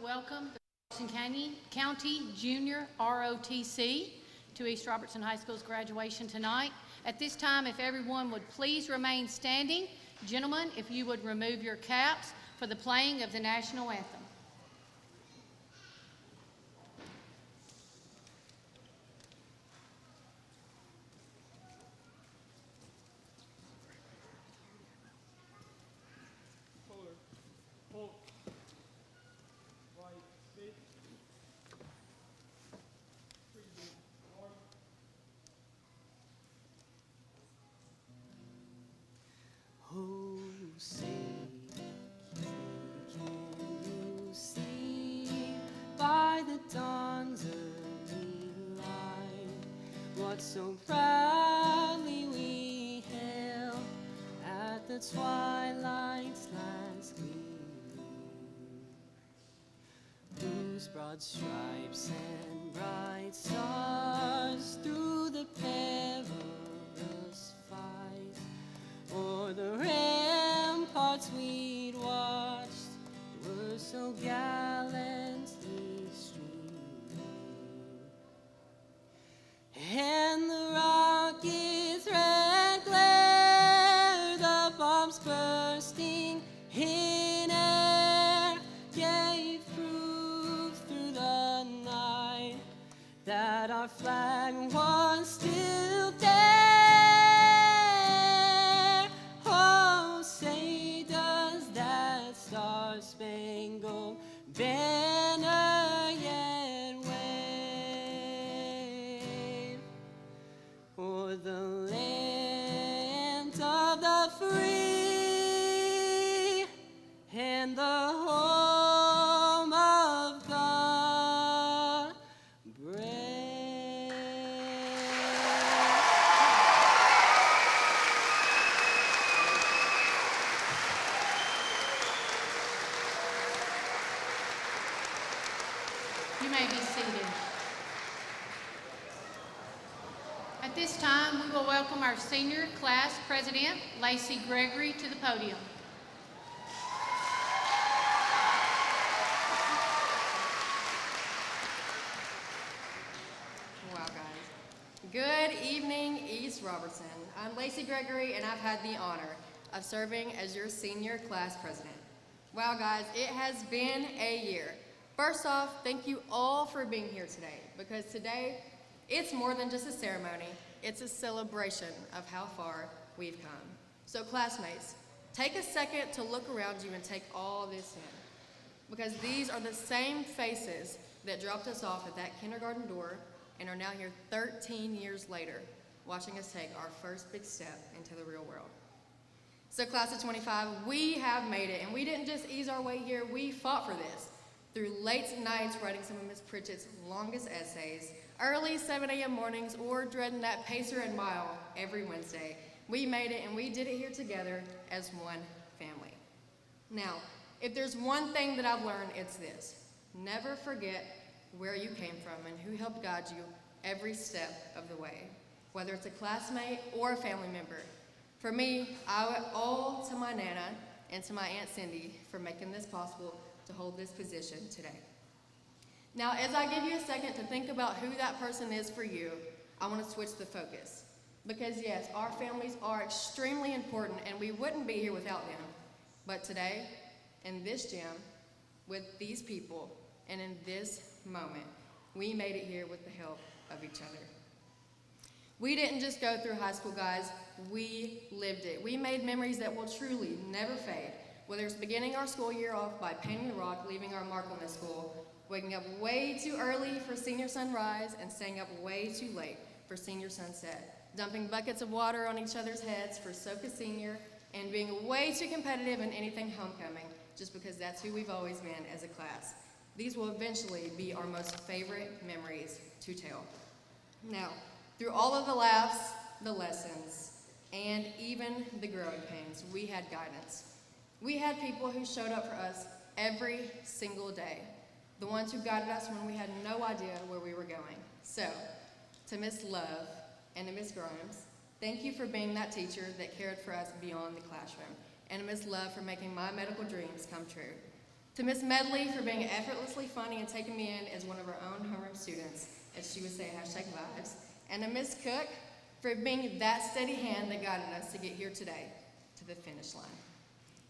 welcome the Washington County Junior ROTC to East Robertson High School's graduation tonight. At this time, if everyone would please remain standing. Gentlemen, if you would remove your caps for the playing of the national anthem. Oh, say, can you see by the dawn's early light what so proudly we hailed at the twilight's last gleam, whose broad stripes and bright stars through the perilous fight o'er the ramparts we'd watched were so gallantly streaming, and the rocket's red glare, the bombs bursting in air, gave proof through the night that our flag was still there. Star-Spangled Banner yet wave o'er the land of the free and the home of the brave. You may be seated. At this time, we will welcome our senior class president, Lacey Gregory, to the podium. Wow, guys. Good evening, East Robertson. I'm Lacey Gregory, and I've had the honor of serving as your senior class president. Wow, guys, it has been a year. First off, thank you all for being here today, because today, it's more than just a ceremony, it's a celebration of how far we've come. So classmates, take a second to look around you and take all this in, because these are the same faces that dropped us off at that kindergarten door and are now here 13 years later, watching us take our first big step into the real world. So class of 25, we have made it, and we didn't just ease our way here, we fought for this. Through late nights writing some of Miss Pritchett's longest essays, early 7 a.m. mornings, or dreading that pacer and mile every Wednesday, we made it, and we did it here together as one family. Now, if there's one thing that I've learned, it's this. Never forget where you came from and who helped guide you every step of the way, whether it's a classmate or a family member. For me, I owe it all to my Nana and to my Aunt Cindy for making this possible to hold this position today. Now, as I give you a second to think about who that person is for you, I want to switch the focus. Because yes, our families are extremely important, and we wouldn't be here without them. But today, in this gym, with these people, and in this moment, we made it here with the help of each other. We didn't just go through high school, guys, we lived it. We made memories that will truly never fade. Whether it's beginning our school year off by painting the rock, leaving our mark on this school, waking up way too early for senior sunrise, and staying up way too late for senior sunset, dumping buckets of water on each other's heads for Soka Senior, and being way too competitive in anything homecoming, just because that's who we've always been as a class. These will eventually be our most favorite memories to tell. Now, through all of the laughs, the lessons, and even the growing pains, we had guidance. We had people who showed up for us every single day, the ones who guided us when we had no idea where we were going. So, to Miss Love and to Miss Grimes, thank you for being that teacher that cared for us beyond the classroom, and to Miss Love for making my medical dreams come true. To Miss Medley for being effortlessly funny and taking me in as one of her own homeroom students, as she would say, #vibes. And to Miss Cook for being that steady hand that guided us to get here today, to the finish line.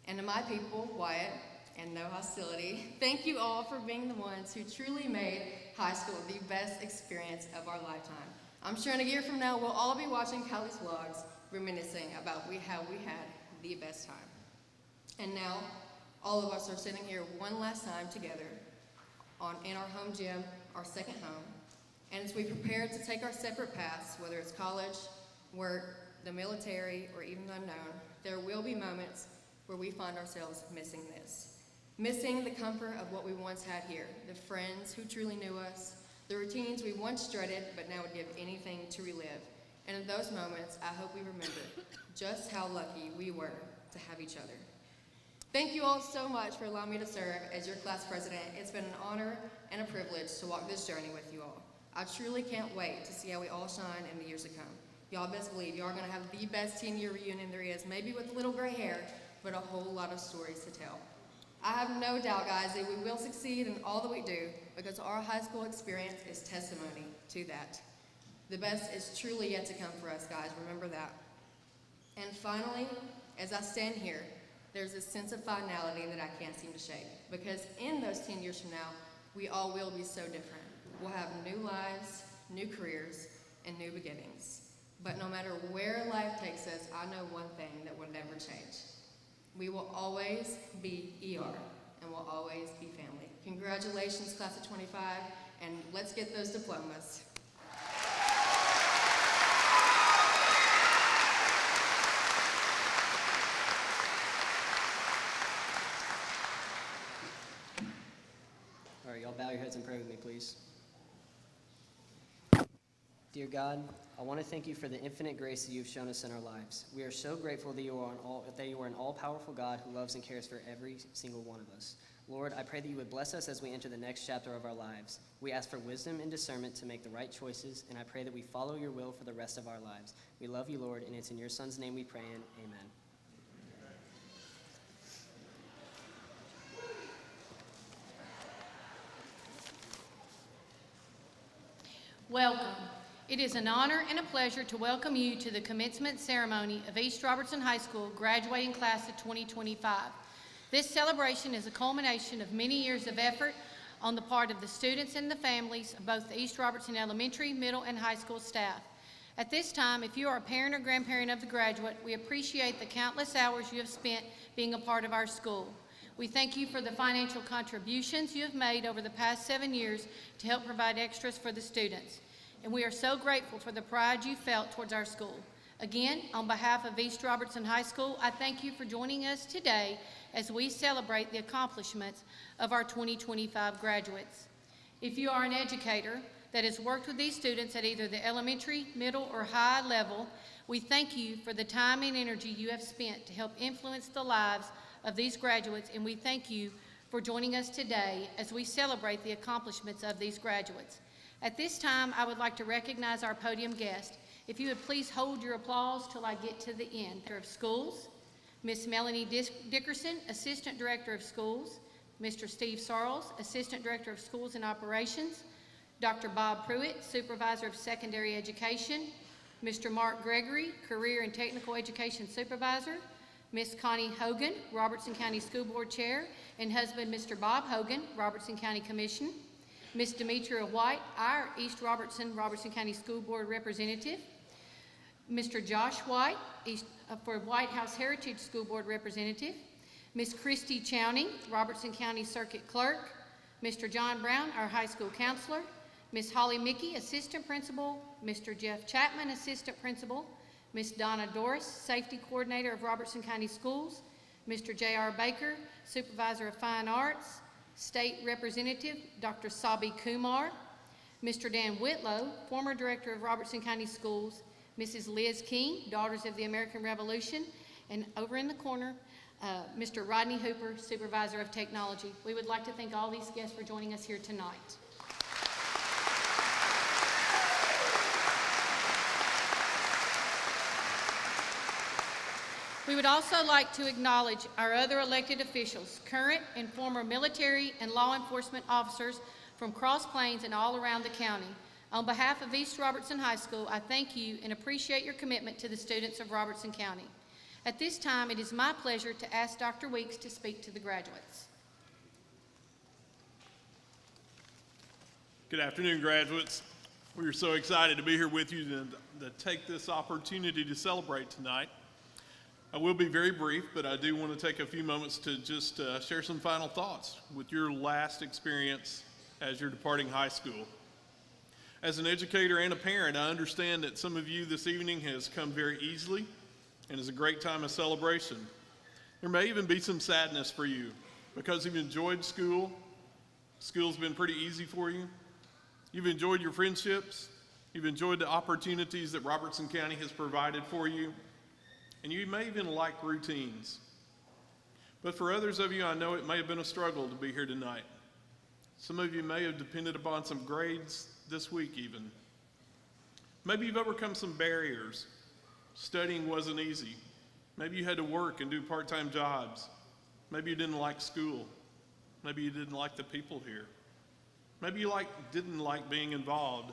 And to my people, Wyatt, and no hostility, thank you all for being the ones who truly made high school the best experience of our lifetime. I'm sure in a year from now, we'll all be watching Callie's vlogs, reminiscing about how we had the best time. And now, all of us are sitting here one last time together in our home gym, our second home. And as we prepare to take our separate paths, whether it's college, work, the military, or even the unknown, there will be moments where we find ourselves missing this. Missing the comfort of what we once had here, the friends who truly knew us, the routines we once dreaded but now would give anything to relive. And in those moments, I hope we remember just how lucky we were to have each other. Thank you all so much for allowing me to serve as your class president. It's been an honor and a privilege to walk this journey with you all. I truly can't wait to see how we all shine in the years to come. Y'all best believe y'all are gonna have the best teen-year reunion there is, maybe with a little gray hair, but a whole lot of stories to tell. I have no doubt, guys, that we will succeed in all that we do because our high school experience is testimony to that. The best is truly yet to come for us, guys. Remember that. And finally, as I stand here, there's a sense of finality that I can't seem to shake because in those 10 years from now, we all will be so different. We'll have new lives, new careers, and new beginnings. But no matter where life takes us, I know one thing that will never change. We will always be ER, and we'll always be family. Congratulations, class of 25, and let's get those diplomas. All right, y'all bow your heads and pray with me, please. Dear God, I want to thank you for the infinite grace that you've shown us in our lives. We are so grateful that you are an all-powerful God who loves and cares for every single one of us. Lord, I pray that you would bless us as we enter the next chapter of our lives. We ask for wisdom and discernment to make the right choices, and I pray that we follow your will for the rest of our lives. We love you, Lord, and it's in your Son's name we pray, and amen. Welcome. It is an honor and a pleasure to welcome you to the commencement ceremony of East Robertson High School graduating class of 2025. This celebration is a culmination of many years of effort on the part of the students and the families of both the East Robertson Elementary, Middle, and High School staff. At this time, if you are a parent or grandparent of the graduate, we appreciate the countless hours you have spent being a part of our school. We thank you for the financial contributions you have made over the past 7 years to help provide extras for the students. And we are so grateful for the pride you felt towards our school. Again, on behalf of East Robertson High School, I thank you for joining us today as we celebrate the accomplishments of our 2025 graduates. If you are an educator that has worked with these students at either the elementary, middle, or high level, we thank you for the time and energy you have spent to help influence the lives of these graduates, and we thank you for joining us today as we celebrate the accomplishments of these graduates. At this time, I would like to recognize our podium guest. If you would please hold your applause till I get to the end. Director of Schools, Miss Melanie Dickerson, Assistant Director of Schools, Mr. Steve Sarles, Assistant Director of Schools and Operations, Dr. Bob Pruitt, Supervisor of Secondary Education, Mr. Mark Gregory, Career and Technical Education Supervisor, Miss Connie Hogan, Robertson County School Board Chair, and husband, Mr. Bob Hogan, Robertson County Commission, Miss Demetria White, our East Robertson County School Board Representative, Mr. Josh White, for White House Heritage School Board Representative, Miss Christy Chowning, Robertson County Circuit Clerk, Mr. John Brown, our high school counselor, Miss Holly Mickey, Assistant Principal, Mr. Jeff Chapman, Assistant Principal, Miss Donna Doris, Safety Coordinator of Robertson County Schools, Mr. J.R. Baker, Supervisor of Fine Arts, State Representative Dr. Sabi Kumar, Mr. Dan Whitlow, former Director of Robertson County Schools, Mrs. Liz King, Daughters of the American Revolution, and over in the corner, Mr. Rodney Hooper, Supervisor of Technology. We would like to thank all these guests for joining us here tonight. We would also like to acknowledge our other elected officials, current and former military and law enforcement officers from Cross Plains and all around the county. On behalf of East Robertson High School, I thank you and appreciate your commitment to the students of Robertson County. At this time, it is my pleasure to ask Dr. Weeks to speak to the graduates. Good afternoon, graduates. We are so excited to be here with you and to take this opportunity to celebrate tonight. I will be very brief, but I do want to take a few moments to just share some final thoughts with your last experience as you're departing high school. As an educator and a parent, I understand that some of you this evening has come very easily and is a great time of celebration. There may even be some sadness for you because you've enjoyed school. School's been pretty easy for you. You've enjoyed your friendships. You've enjoyed the opportunities that Robertson County has provided for you. And you may even like routines. But for others of you, I know it may have been a struggle to be here tonight. Some of you may have depended upon some grades this week even. Maybe you've overcome some barriers. Studying wasn't easy. Maybe you had to work and do part-time jobs. Maybe you didn't like school. Maybe you didn't like the people here. Maybe you didn't like being involved.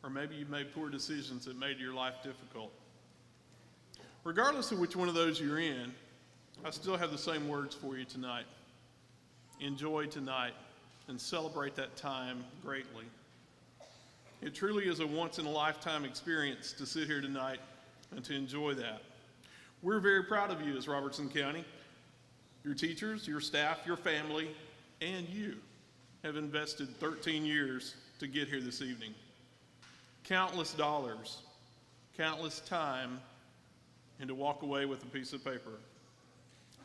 Or maybe you made poor decisions that made your life difficult. Regardless of which one of those you're in, I still have the same words for you tonight. Enjoy tonight and celebrate that time greatly. It truly is a once-in-a-lifetime experience to sit here tonight and to enjoy that. We're very proud of you as Robertson County. Your teachers, your staff, your family, and you have invested 13 years to get here this evening. Countless dollars, countless time, and to walk away with a piece of paper.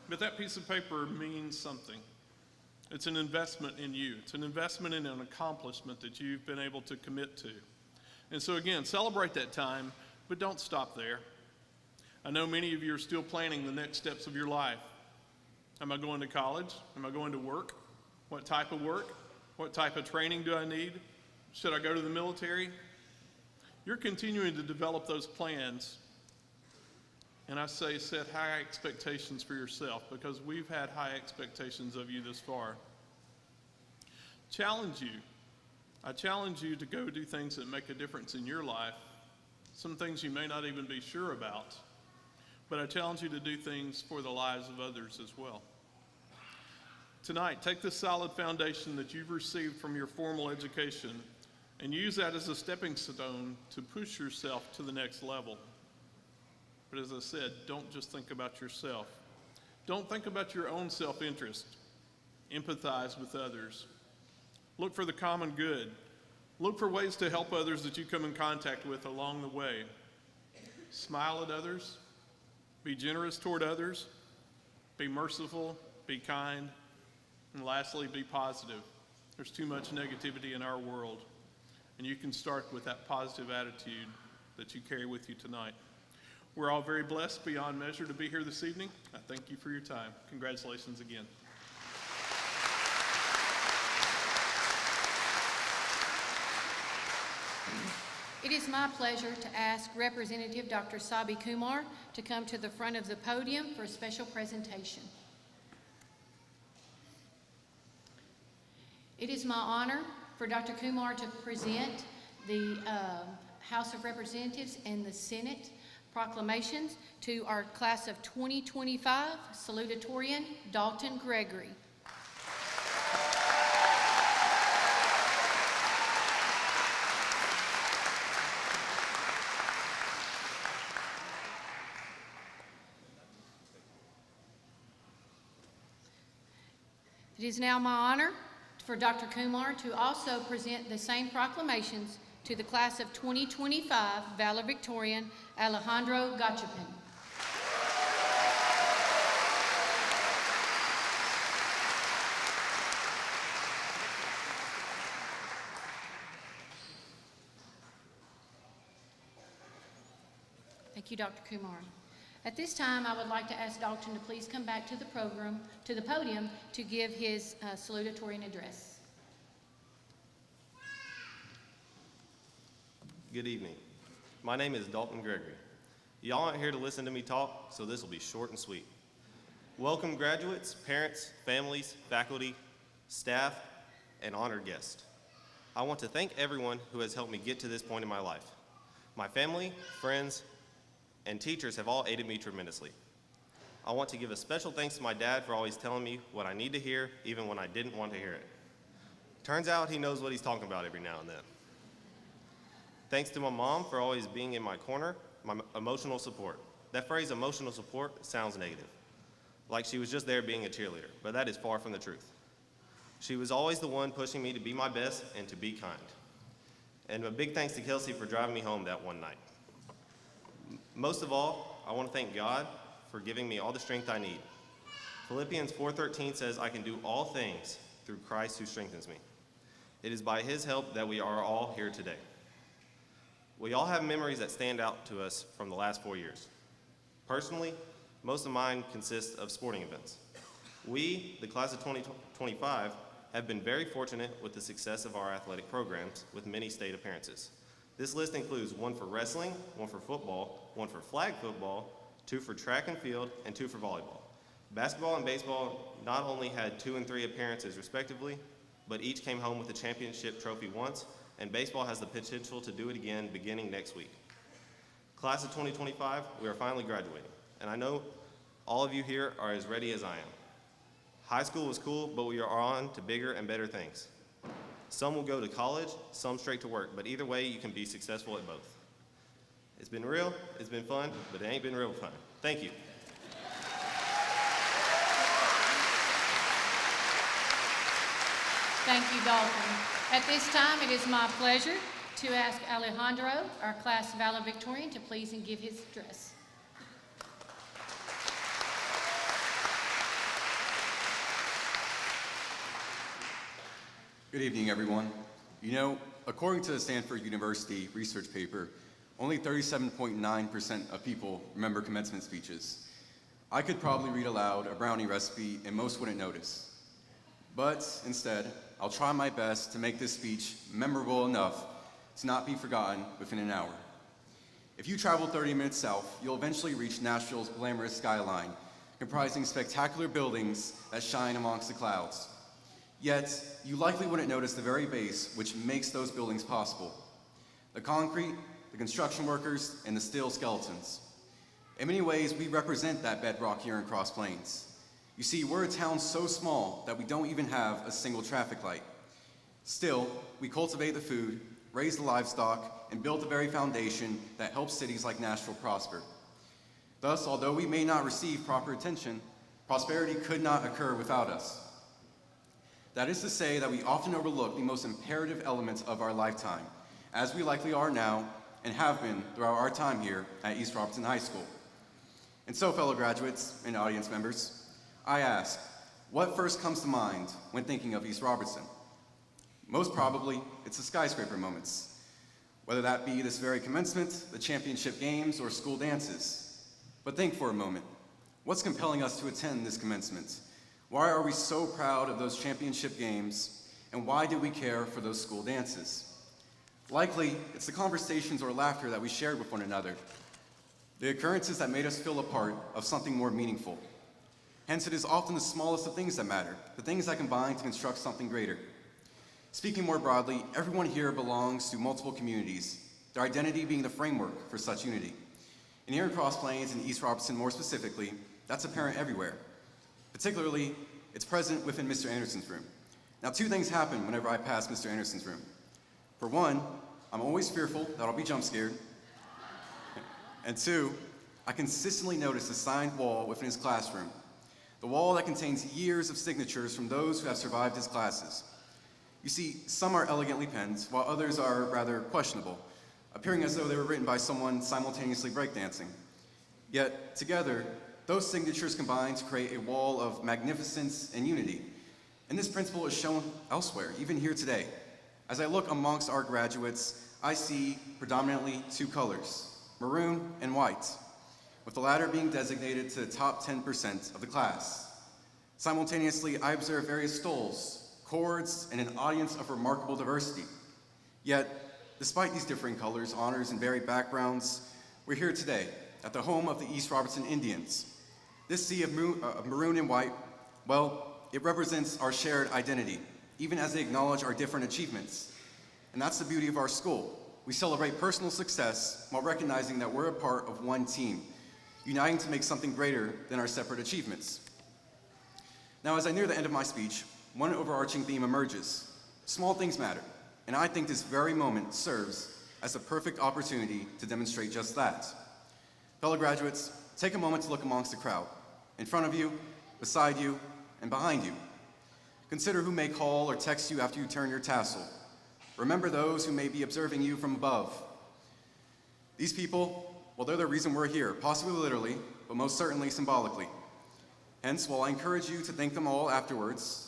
But that piece of paper means something. It's an investment in you. It's an investment in an accomplishment that you've been able to commit to. And so again, celebrate that time, but don't stop there. I know many of you are still planning the next steps of your life. Am I going to college? Am I going to work? What type of work? What type of training do I need? Should I go to the military? You're continuing to develop those plans. And I say set high expectations for yourself because we've had high expectations of you this far. Challenge you. I challenge you to go do things that make a difference in your life, some things you may not even be sure about, but I challenge you to do things for the lives of others as well. Tonight, take this solid foundation that you've received from your formal education and use that as a stepping stone to push yourself to the next level. But as I said, don't just think about yourself. Don't think about your own self-interest. Empathize with others. Look for the common good. Look for ways to help others that you come in contact with along the way. Smile at others. Be generous toward others. Be merciful. Be kind. And lastly, be positive. There's too much negativity in our world. And you can start with that positive attitude that you carry with you tonight. We're all very blessed beyond measure to be here this evening. I thank you for your time. Congratulations again. It is my pleasure to ask Representative Dr. Sabi Kumar to come to the front of the podium for a special presentation. It is my honor for Dr. Kumar to present the House of Representatives and the Senate proclamations to our class of 2025 salutatorian, Dalton Gregory. It is now my honor for Dr. Kumar to also present the same proclamations to the class of 2025 valedictorian, Alejandro Gachapin. Thank you, Dr. Kumar. At this time, I would like to ask Dalton to please come back to the podium to give his salutatorian address. Good evening. My name is Dalton Gregory. Y'all aren't here to listen to me talk, so this will be short and sweet. Welcome graduates, parents, families, faculty, staff, and honored guests. I want to thank everyone who has helped me get to this point in my life. My family, friends, and teachers have all aided me tremendously. I want to give a special thanks to my dad for always telling me what I need to hear, even when I didn't want to hear it. Turns out he knows what he's talking about every now and then. Thanks to my mom for always being in my corner, my emotional support. That phrase, emotional support, sounds negative, like she was just there being a cheerleader, but that is far from the truth. She was always the one pushing me to be my best and to be kind. And a big thanks to Kelsey for driving me home that one night. Most of all, I want to thank God for giving me all the strength I need. Philippians 4:13 says, I can do all things through Christ who strengthens me. It is by his help that we are all here today. We all have memories that stand out to us from the last 4 years. Personally, most of mine consist of sporting events. We, the class of 2025, have been very fortunate with the success of our athletic programs with many state appearances. This list includes 1 for wrestling, 1 for football, 1 for flag football, 2 for track and field, and 2 for volleyball. Basketball and baseball not only had 2 and 3 appearances respectively, but each came home with a championship trophy once, and baseball has the potential to do it again beginning next week. Class of 2025, we are finally graduating, and I know all of you here are as ready as I am. High school was cool, but we are on to bigger and better things. Some will go to college, some straight to work, but either way, you can be successful at both. It's been real, it's been fun, but it ain't been real fun. Thank you. Thank you, Dalton. At this time, it is my pleasure to ask Alejandro, our class valedictorian, to please and give his address. Good evening, everyone. You know, according to the Stanford University research paper, only 37.9% of people remember commencement speeches. I could probably read aloud a brownie recipe and most wouldn't notice. But instead, I'll try my best to make this speech memorable enough to not be forgotten within an hour. If you travel 30 minutes south, you'll eventually reach Nashville's glamorous skyline, comprising spectacular buildings that shine amongst the clouds. Yet, you likely wouldn't notice the very base which makes those buildings possible: the concrete, the construction workers, and the steel skeletons. In many ways, we represent that bedrock here in Cross Plains. You see, we're a town so small that we don't even have a single traffic light. Still, we cultivate the food, raise the livestock, and build the very foundation that helps cities like Nashville prosper. Thus, although we may not receive proper attention, prosperity could not occur without us. That is to say that we often overlook the most imperative elements of our lifetime, as we likely are now and have been throughout our time here at East Robertson High School. And so, fellow graduates and audience members, I ask, what first comes to mind when thinking of East Robertson? Most probably, it's the skyscraper moments, whether that be this very commencement, the championship games, or school dances. But think for a moment, what's compelling us to attend this commencement? Why are we so proud of those championship games, and why do we care for those school dances? Likely, it's the conversations or laughter that we shared with one another, the occurrences that made us feel a part of something more meaningful. Hence, it is often the smallest of things that matter, the things that combine to construct something greater. Speaking more broadly, everyone here belongs to multiple communities, their identity being the framework for such unity. And here in Cross Plains and East Robertson more specifically, that's apparent everywhere. Particularly, it's present within Mr. Anderson's room. Now, 2 things happen whenever I pass Mr. Anderson's room. For one, I'm always fearful that I'll be jump scared. And 2, I consistently notice the signed wall within his classroom, the wall that contains years of signatures from those who have survived his classes. You see, some are elegantly penned, while others are rather questionable, appearing as though they were written by someone simultaneously breakdancing. Yet, together, those signatures combine to create a wall of magnificence and unity. And this principle is shown elsewhere, even here today. As I look amongst our graduates, I see predominantly 2 colors, maroon and white, with the latter being designated to the top 10% of the class. Simultaneously, I observe various stoles, chords, and an audience of remarkable diversity. Yet, despite these differing colors, honors, and varied backgrounds, we're here today, at the home of the East Robertson Indians. This sea of maroon and white, well, it represents our shared identity, even as they acknowledge our different achievements. And that's the beauty of our school. We celebrate personal success while recognizing that we're a part of one team, uniting to make something greater than our separate achievements. Now, as I near the end of my speech, one overarching theme emerges. Small things matter, and I think this very moment serves as a perfect opportunity to demonstrate just that. Fellow graduates, take a moment to look amongst the crowd, in front of you, beside you, and behind you. Consider who may call or text you after you turn your tassel. Remember those who may be observing you from above. These people, well, they're the reason we're here, possibly literally, but most certainly symbolically. Hence, while I encourage you to thank them all afterwards,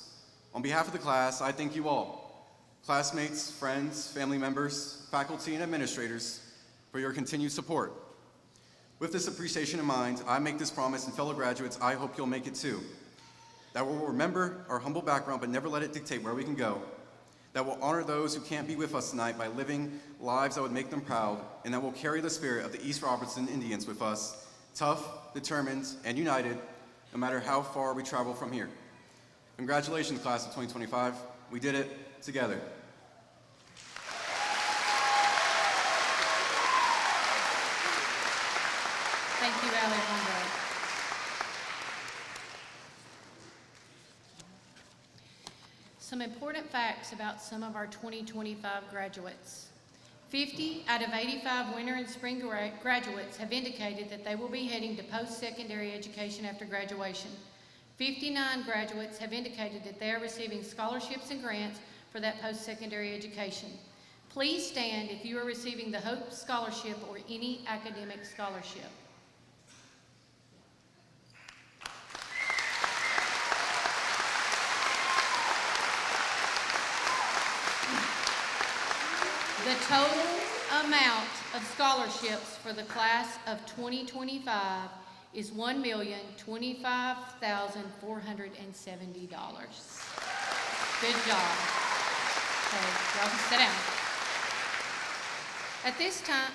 on behalf of the class, I thank you all, classmates, friends, family members, faculty, and administrators, for your continued support. With this appreciation in mind, I make this promise, and fellow graduates, I hope you'll make it too, that we'll remember our humble background but never let it dictate where we can go, that we'll honor those who can't be with us tonight by living lives that would make them proud, and that we'll carry the spirit of the East Robertson Indians with us, tough, determined, and united, no matter how far we travel from here. Congratulations, class of 2025. We did it together. Thank you, Alejandro. Some important facts about some of our 2025 graduates. 50 out of 85 winter and spring graduates have indicated that they will be heading to post-secondary education after graduation. 59 graduates have indicated that they are receiving scholarships and grants for that post-secondary education. Please stand if you are receiving the Hope Scholarship or any academic scholarship. The total amount of scholarships for the class of 2025 is $1,025,470. Good job. Okay, y'all can sit down. At this time,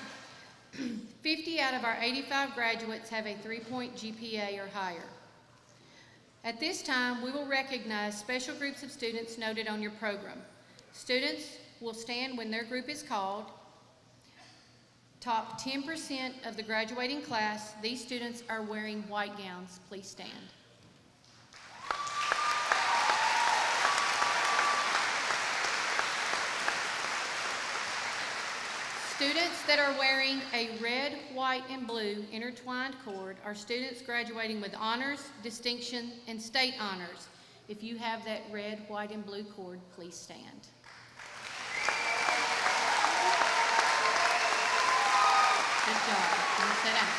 50 out of our 85 graduates have a 3-point GPA or higher. At this time, we will recognize special groups of students noted on your program. Students will stand when their group is called. Top 10% of the graduating class, these students are wearing white gowns. Please stand. Students that are wearing a red, white, and blue intertwined cord are students graduating with honors, distinction, and state honors. If you have that red, white, and blue cord, please stand. Good job. You can sit down.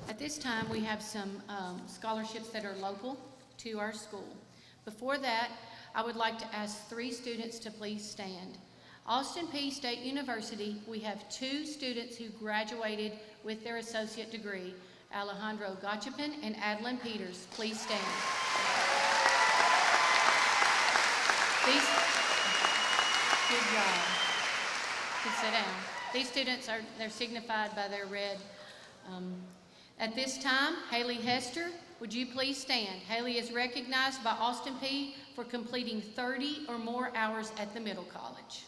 At this time, we have some scholarships that are local to our school. Before that, I would like to ask 3 students to please stand. Austin Peay State University, we have 2 students who graduated with their associate degree, Alejandro Gachapin and Adeline Peters. Please stand. Good job. You can sit down. These students they're signified by their red. At this time, Haley Hester, would you please stand? Haley is recognized by Austin Peay for completing 30 or more hours at the middle college.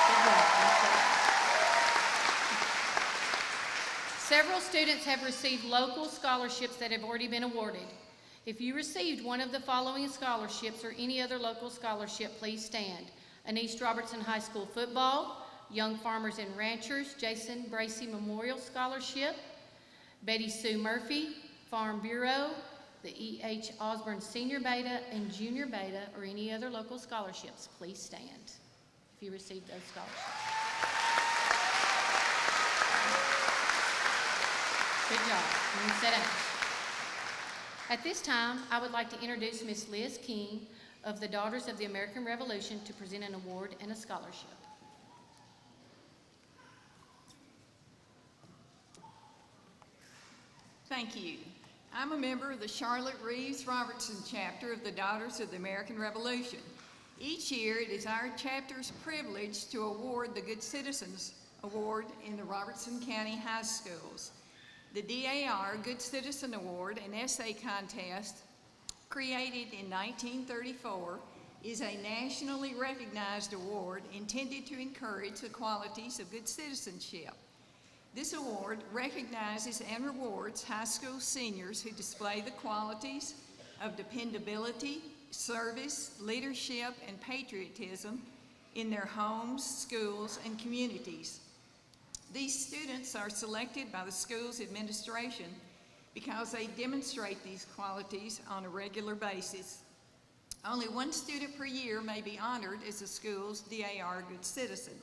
Good job. Several students have received local scholarships that have already been awarded. If you received one of the following scholarships or any other local scholarship, please stand. An East Robertson High School football, Young Farmers and Ranchers, Jason Bracey Memorial Scholarship, Betty Sue Murphy, Farm Bureau, the E.H. Osborne Senior Beta and Junior Beta, or any other local scholarships, please stand if you received those scholarships. Good job. You can sit down. At this time, I would like to introduce Ms. Liz King of the Daughters of the American Revolution to present an award and a scholarship. Thank you. I'm a member of the Charlotte Reeves Robertson chapter of the Daughters of the American Revolution. Each year, it is our chapter's privilege to award the Good Citizens Award in the Robertson County High Schools. The DAR Good Citizen Award, an essay contest created in 1934, is a nationally recognized award intended to encourage the qualities of good citizenship. This award recognizes and rewards high school seniors who display the qualities of dependability, service, leadership, and patriotism in their homes, schools, and communities. These students are selected by the school's administration because they demonstrate these qualities on a regular basis. Only one student per year may be honored as the school's DAR Good Citizen.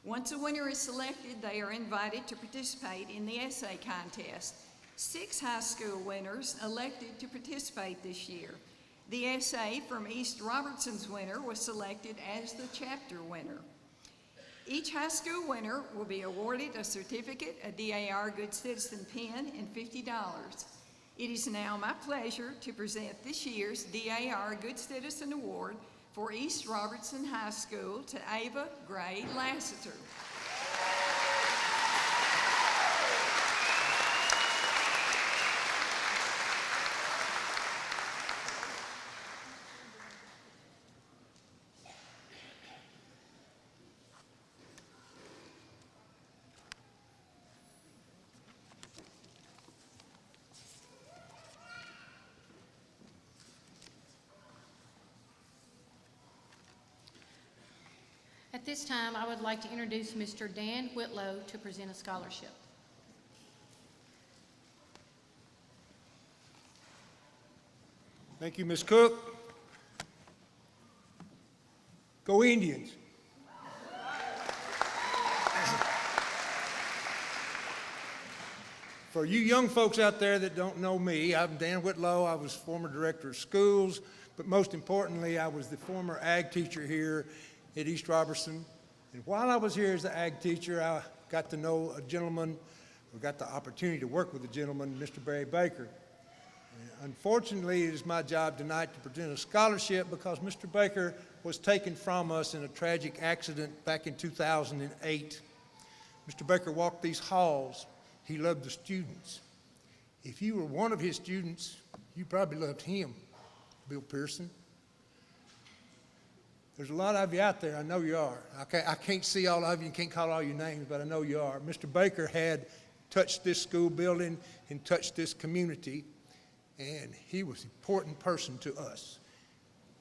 Once a winner is selected, they are invited to participate in the essay contest. 6 high school winners elected to participate this year. The essay from East Robertson's winner was selected as the chapter winner. Each high school winner will be awarded a certificate, a DAR Good Citizen pen, and $50. It is now my pleasure to present this year's DAR Good Citizen Award for East Robertson High School to Ava Gray Lassiter. At this time, I would like to introduce Mr. Dan Whitlow to present a scholarship. Thank you, Ms. Cook. Go Indians. For you young folks out there that don't know me, I'm Dan Whitlow. I was former director of schools, but most importantly, I was the former ag teacher here at East Robertson. And while I was here as the ag teacher, I got to know a gentleman, or got the opportunity to work with a gentleman, Mr. Barry Baker. Unfortunately, it is my job tonight to present a scholarship because Mr. Baker was taken from us in a tragic accident back in 2008. Mr. Baker walked these halls. He loved the students. If you were one of his students, you probably loved him, Bill Pearson. There's a lot of you out there. I know you are. I can't see all of you and can't call all your names, but I know you are. Mr. Baker had touched this school building and touched this community, and he was an important person to us.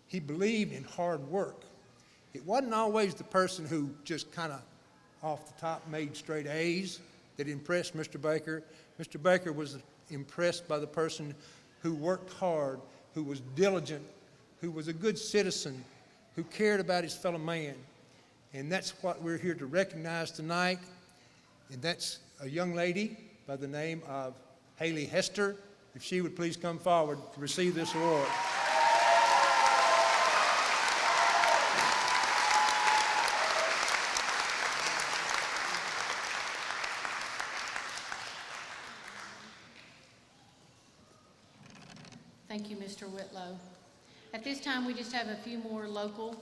He believed in hard work. It wasn't always the person who just kind of off the top made straight A's that impressed Mr. Baker. Mr. Baker was impressed by the person who worked hard, who was diligent, who was a good citizen, who cared about his fellow man. And that's what we're here to recognize tonight. And that's a young lady by the name of Haley Hester. If she would please come forward to receive this award. Thank you, Mr. Whitlow. At this time, we just have a few more local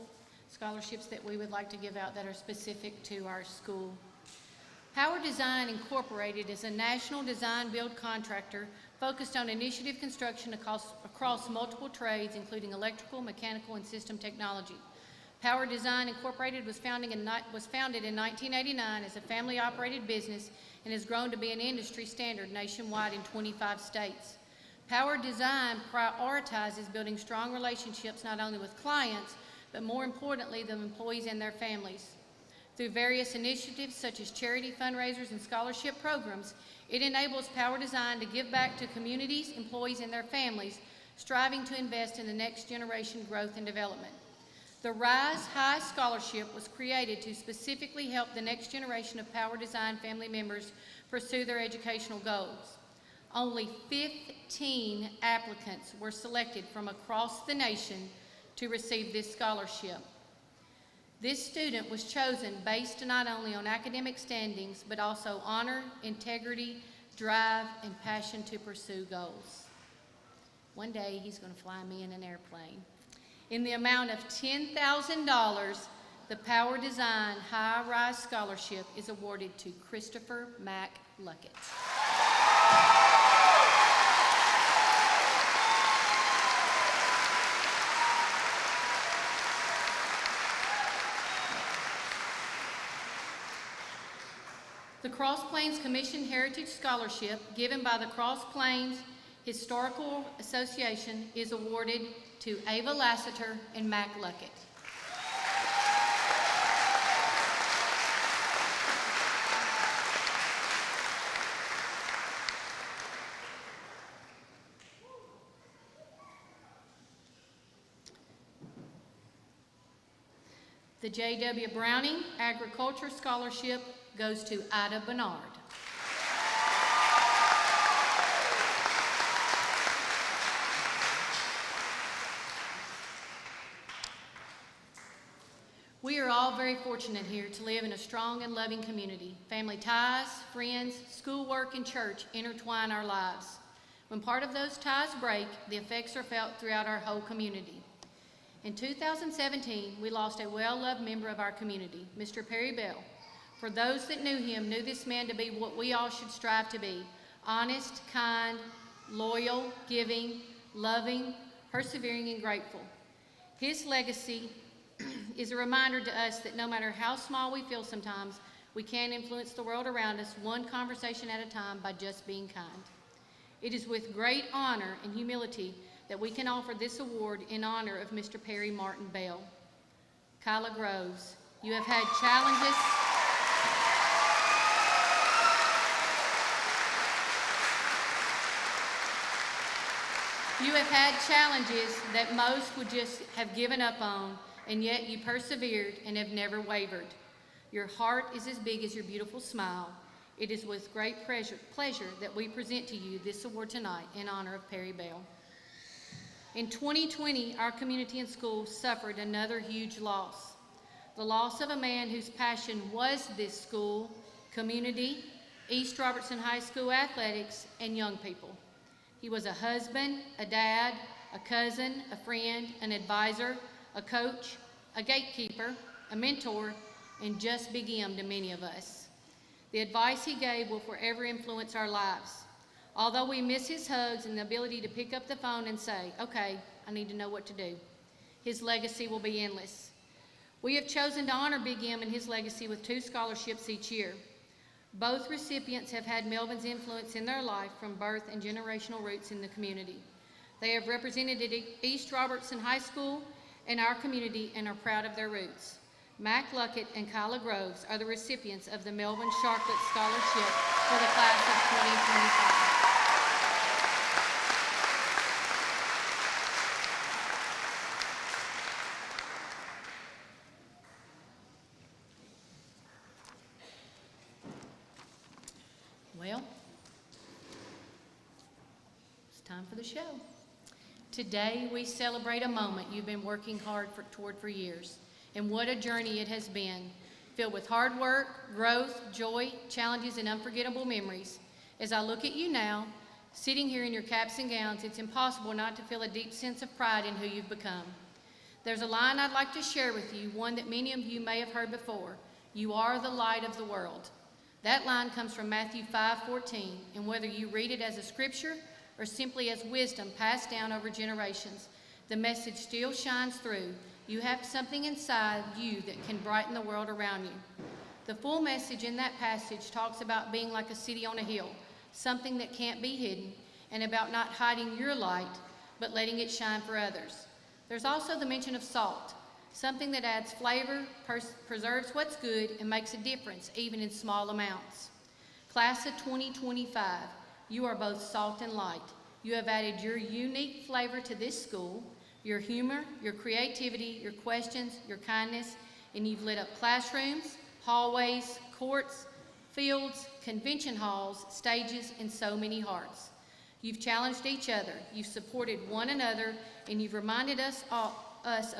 scholarships that we would like to give out that are specific to our school. Power Design Incorporated is a national design-build contractor focused on initiative construction across multiple trades, including electrical, mechanical, and system technology. Power Design Incorporated was founded in 1989 as a family-operated business and has grown to be an industry standard nationwide in 25 states. Power Design prioritizes building strong relationships not only with clients, but more importantly, the employees and their families. Through various initiatives such as charity fundraisers and scholarship programs, it enables Power Design to give back to communities, employees, and their families, striving to invest in the next generation growth and development. The Rise High Scholarship was created to specifically help the next generation of Power Design family members pursue their educational goals. Only 15 applicants were selected from across the nation to receive this scholarship. This student was chosen based not only on academic standings, but also honor, integrity, drive, and passion to pursue goals. One day, he's going to fly me in an airplane. In the amount of $10,000, the Power Design High Rise Scholarship is awarded to Christopher Mack Luckett. The Cross Plains Commission Heritage Scholarship, given by the Cross Plains Historical Association, is awarded to Ava Lassiter and Mac Luckett. The J.W. Browning Agriculture Scholarship goes to Ida Bernard. We are all very fortunate here to live in a strong and loving community. Family ties, friends, schoolwork, and church intertwine our lives. When part of those ties break, the effects are felt throughout our whole community. In 2017, we lost a well-loved member of our community, Mr. Perry Bell. For those that knew him, knew this man to be what we all should strive to be: honest, kind, loyal, giving, loving, persevering, and grateful. His legacy is a reminder to us that no matter how small we feel sometimes, we can influence the world around us one conversation at a time by just being kind. It is with great honor and humility that we can offer this award in honor of Mr. Perry Martin Bell. Kyla Groves, you have had challenges. You have had challenges that most would just have given up on, and yet you persevered and have never wavered. Your heart is as big as your beautiful smile. It is with great pleasure that we present to you this award tonight in honor of Perry Bell. In 2020, our community and schools suffered another huge loss. The loss of a man whose passion was this school, community, East Robertson High School athletics, and young people. He was a husband, a dad, a cousin, a friend, an advisor, a coach, a gatekeeper, a mentor, and just Big M to many of us. The advice he gave will forever influence our lives. Although we miss his hugs and the ability to pick up the phone and say, okay, I need to know what to do, his legacy will be endless. We have chosen to honor Big M and his legacy with 2 scholarships each year. Both recipients have had Melvin's influence in their life from birth and generational roots in the community. They have represented East Robertson High School and our community and are proud of their roots. Mac Luckett and Kyla Groves are the recipients of the Melvin Sharplet Scholarship for the class of 2025. Well, it's time for the show. Today, we celebrate a moment you've been working hard toward for years, and what a journey it has been, filled with hard work, growth, joy, challenges, and unforgettable memories. As I look at you now, sitting here in your caps and gowns, it's impossible not to feel a deep sense of pride in who you've become. There's a line I'd like to share with you, one that many of you may have heard before: you are the light of the world. That line comes from Matthew 5:14, and whether you read it as a scripture or simply as wisdom passed down over generations, the message still shines through. You have something inside you that can brighten the world around you. The full message in that passage talks about being like a city on a hill, something that can't be hidden, and about not hiding your light, but letting it shine for others. There's also the mention of salt, something that adds flavor, preserves what's good, and makes a difference, even in small amounts. Class of 2025, you are both salt and light. You have added your unique flavor to this school, your humor, your creativity, your questions, your kindness, and you've lit up classrooms, hallways, courts, fields, convention halls, stages, and so many hearts. You've challenged each other, you've supported one another, and you've reminded us of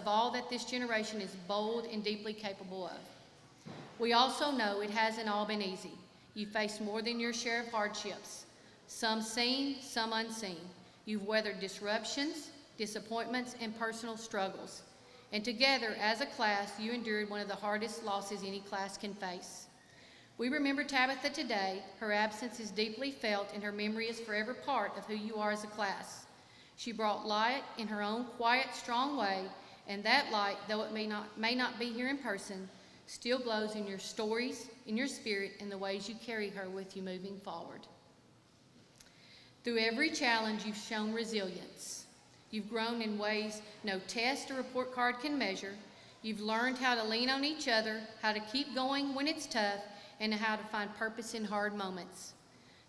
all that this generation is bold and deeply capable of. We also know it hasn't all been easy. You've faced more than your share of hardships, some seen, some unseen. You've weathered disruptions, disappointments, and personal struggles. And together, as a class, you endured one of the hardest losses any class can face. We remember Tabitha today. Her absence is deeply felt, and her memory is forever part of who you are as a class. She brought light in her own quiet, strong way, and that light, though it may not be here in person, still glows in your stories, in your spirit, and the ways you carry her with you moving forward. Through every challenge, you've shown resilience. You've grown in ways no test or report card can measure. You've learned how to lean on each other, how to keep going when it's tough, and how to find purpose in hard moments.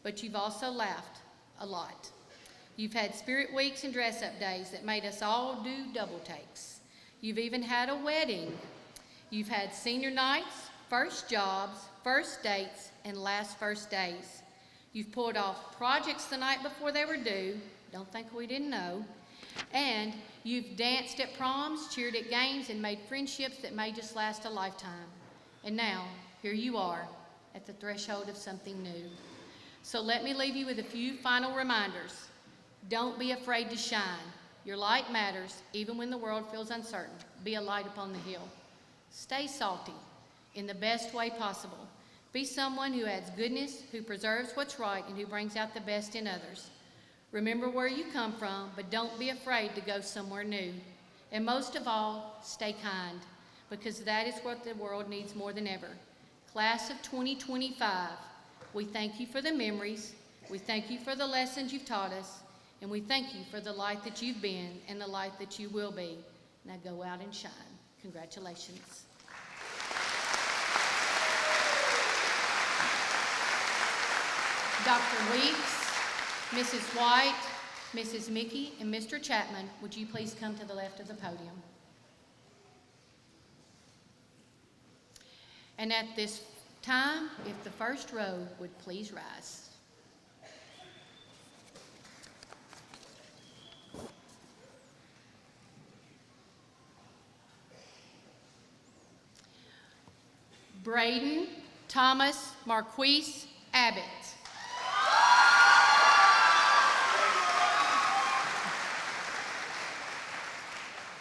But you've also laughed a lot. You've had spirit weeks and dress-up days that made us all do double takes. You've even had a wedding. You've had senior nights, first jobs, first dates, and last first days. You've pulled off projects the night before they were due. Don't think we didn't know. And you've danced at proms, cheered at games, and made friendships that may just last a lifetime. And now, here you are at the threshold of something new. So let me leave you with a few final reminders. Don't be afraid to shine. Your light matters, even when the world feels uncertain. Be a light upon the hill. Stay salty in the best way possible. Be someone who adds goodness, who preserves what's right, and who brings out the best in others. Remember where you come from, but don't be afraid to go somewhere new. And most of all, stay kind, because that is what the world needs more than ever. Class of 2025, we thank you for the memories, we thank you for the lessons you've taught us, and we thank you for the light that you've been and the light that you will be. Now go out and shine. Congratulations. Dr. Weeks, Mrs. White, Mrs. Mickey, and Mr. Chapman, would you please come to the left of the podium? And at this time, if the first row would please rise. Braden Thomas Marquise Abbott.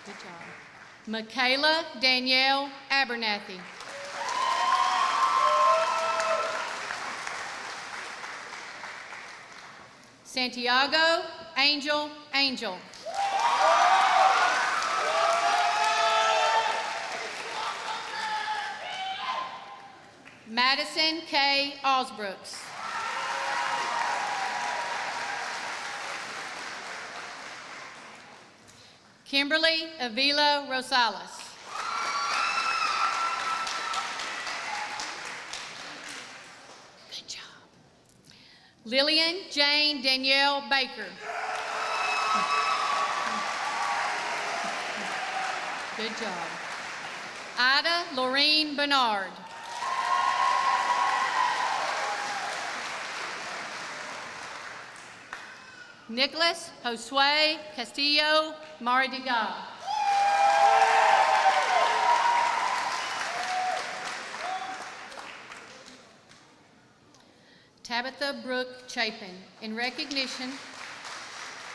Good job. Michaela Danielle Abernathy. Santiago Angel Angel. Madison K. Osbrooks. Kimberly Avila Rosales. Good job. Lillian Jane Danielle Baker. Good job. Ida Lorene Bernard. Nicholas Josue Castillo Maradigal. Tabitha Brooke Chapin, in recognition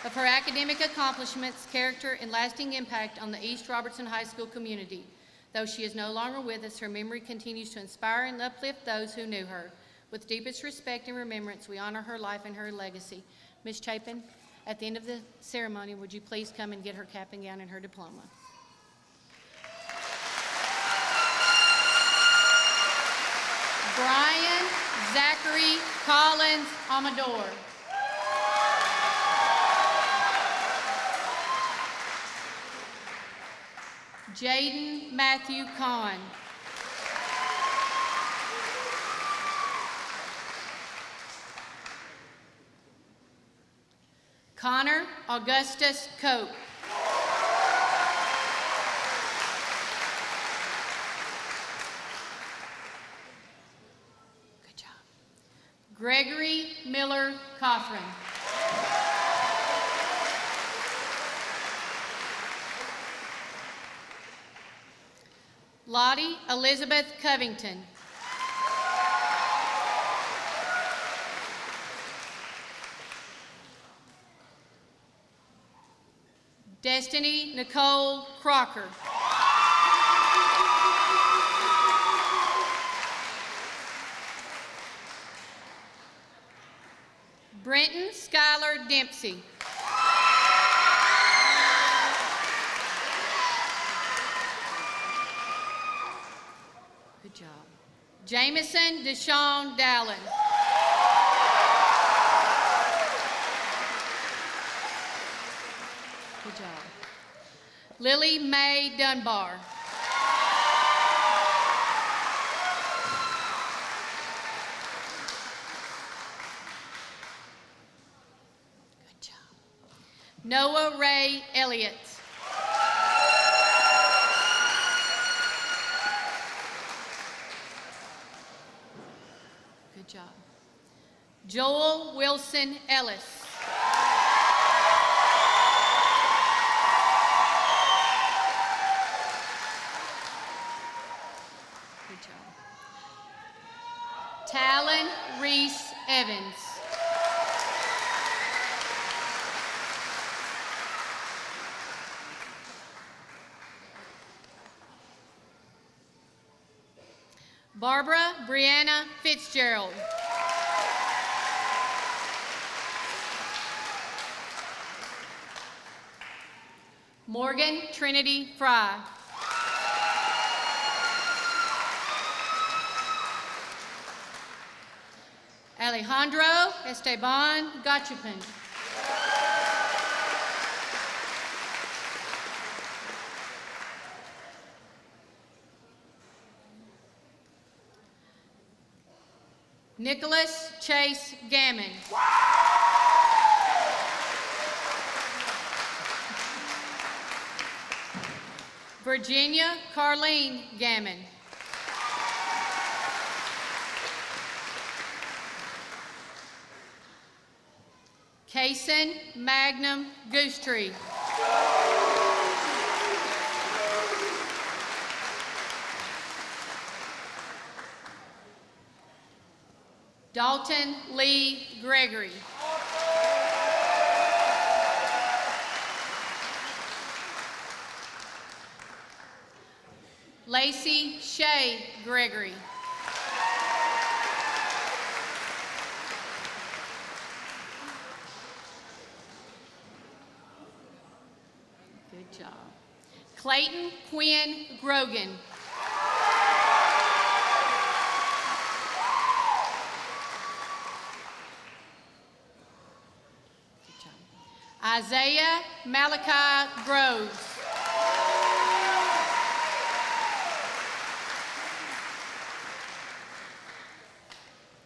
of her academic accomplishments, character, and lasting impact on the East Robertson High School community. Though she is no longer with us, her memory continues to inspire and uplift those who knew her. With deepest respect and remembrance, we honor her life and her legacy. Ms. Chapin, at the end of the ceremony, would you please come and get her cap and gown and her diploma? Brian Zachary Collins Amador. Jaden Matthew Kahn. Connor Augustus Cope. Good job. Gregory Miller Cothran. Lottie Elizabeth Covington. Destiny Nicole Crocker. Brenton Skylar Dempsey. Good job. Jameson Deshawn Dallin. Good job. Lily Mae Dunbar. Good job. Noah Ray Elliott. Good job. Joel Wilson Ellis. Good job. Talon Reese Evans. Barbara Brianna Fitzgerald. Morgan Trinity Fry. Alejandro Esteban Gachupin. Nicholas Chase Gammon. Virginia Carlene Gammon. Kaysen Magnum Goosetree. Dalton Lee Gregory. Lacey Shay Gregory. Good job. Clayton Quinn Grogan. Good job. Isaiah Malachi Groves.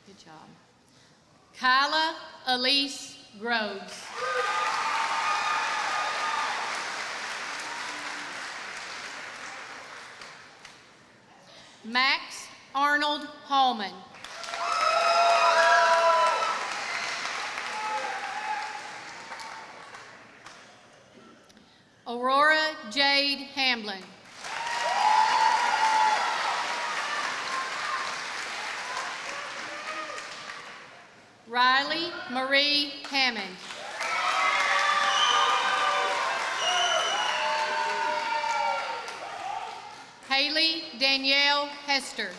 Good job. Kyla Elise Groves. Max Arnold Hallman. Aurora Jade Hamblin. Riley Marie Hammond. Haley Danielle Hester.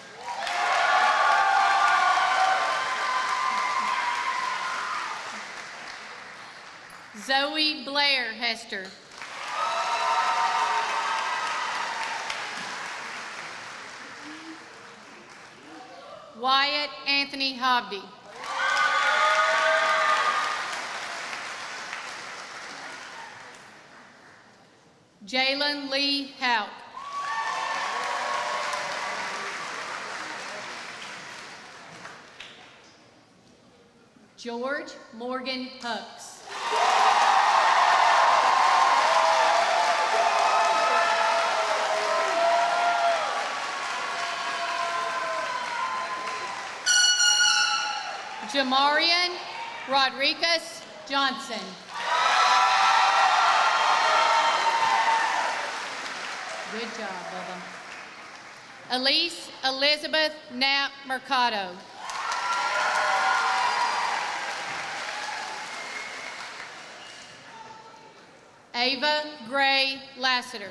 Zoe Blair Hester. Wyatt Anthony Hobdy. Jalen Lee Houck. George Morgan Hucks. Jamarian Rodriguez Johnson. Good job, Bubba. Elise Elizabeth Knapp Mercado. Ava Gray Lassiter.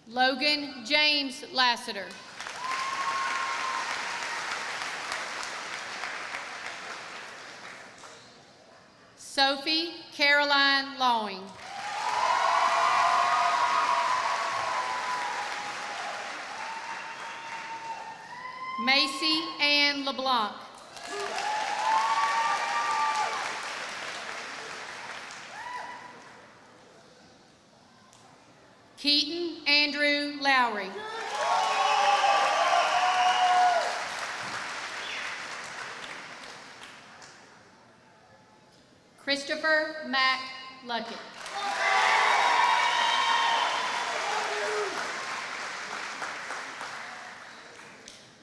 Logan James Lassiter. Sophie Caroline Lawing. Macy Ann LeBlanc. Keaton Andrew Lowry. Christopher Mack Luckett.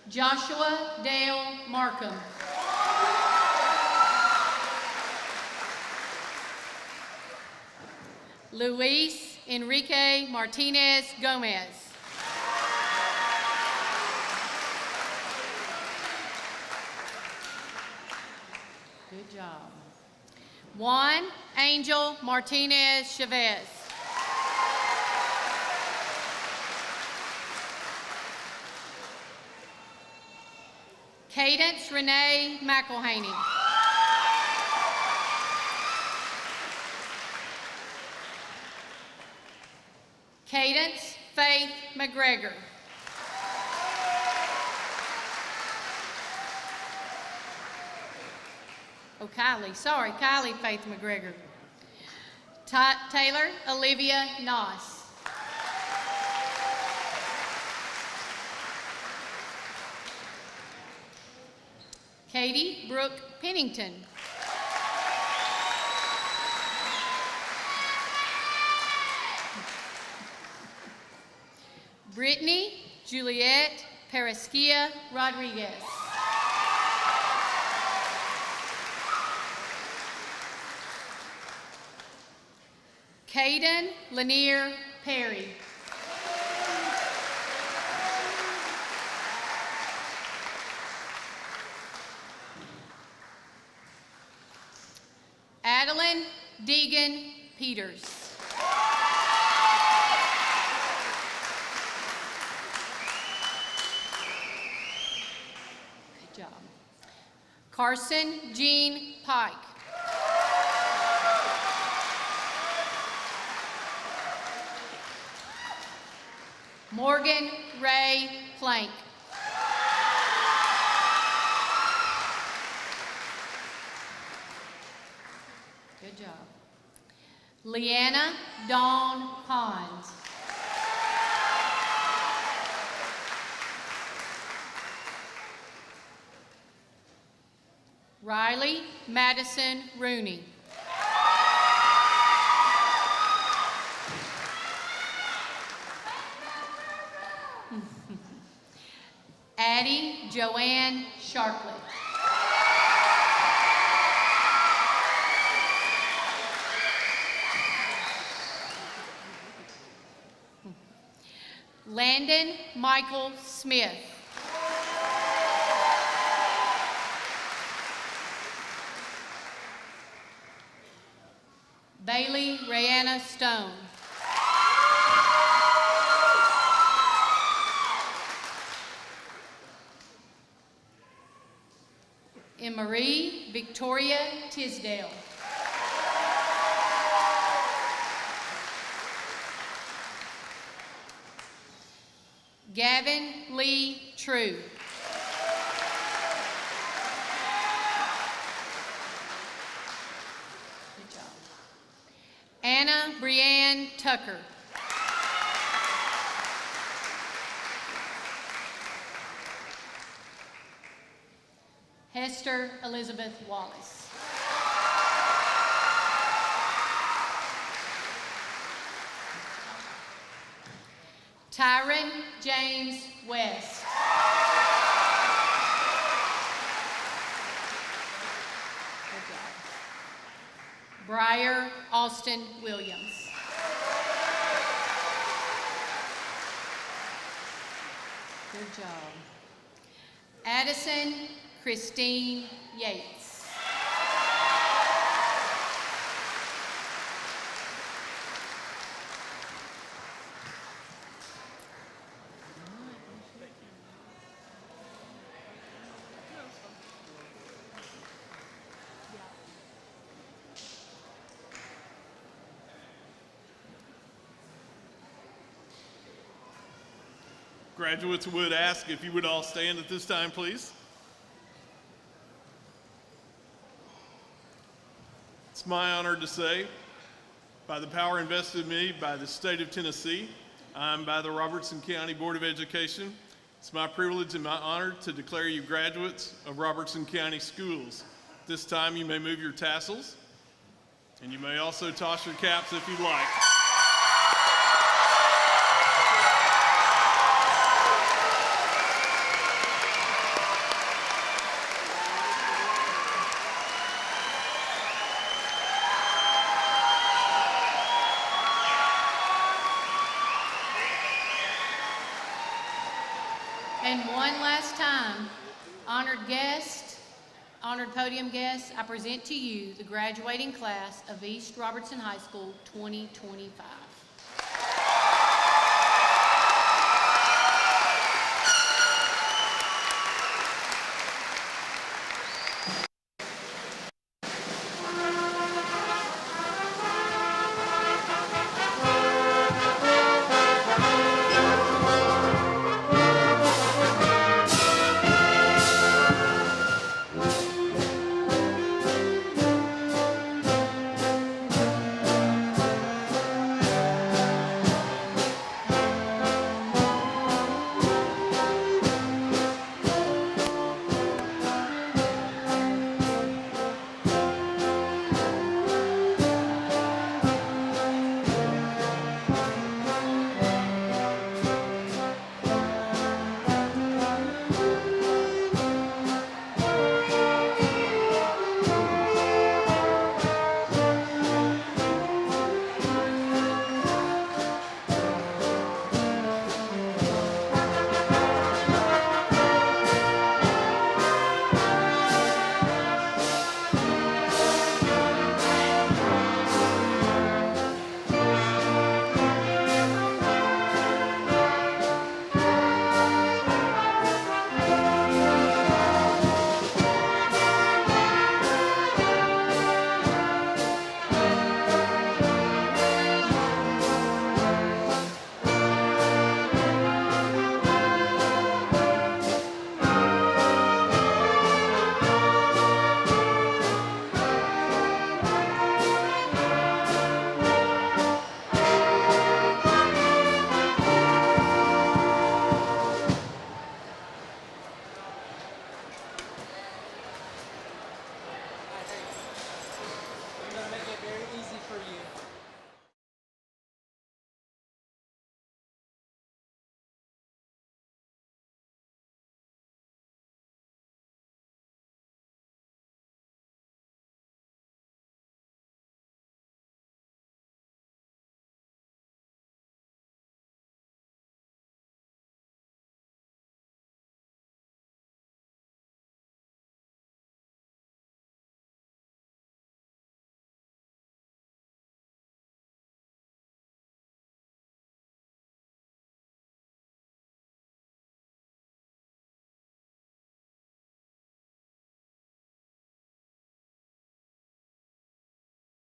Joshua Dale Markham. Luis Enrique Martinez Gomez. Good job. Juan Angel Martinez Chavez. Cadence Renee McElhaney. Cadence Faith McGregor. Oh, Kylie, sorry, Kylie Faith McGregor. Taylor Olivia Noss. Katie Brooke Pennington. Brittany Juliet Peresquia Rodriguez. Caden Lanier Perry. Adeline Deegan Peters. Good job. Carson Jean Pike. Morgan Ray Plank. Good job. Leanna Dawn Pons. Riley Madison Rooney. Addie Joanne Sharpley. Landon Michael Smith. Bailey Rayanna Stone. And Marie Victoria Tisdale. Gavin Lee True. Good job. Anna Brianne Tucker. Hester Elizabeth Wallace. Tyron James West. Good job. Briar Austin Williams. Good job. Addison Christine Yates. Graduates would ask if you would all stand at this time, please. It's my honor to say, by the power invested in me by the state of Tennessee, I'm by the Robertson County Board of Education. It's my privilege and my honor to declare you graduates of Robertson County Schools. This time you may move your tassels, and you may also toss your caps if you'd like. And one last time, honored guests, honored podium guests, I present to you the graduating class of East Robertson High School 2025.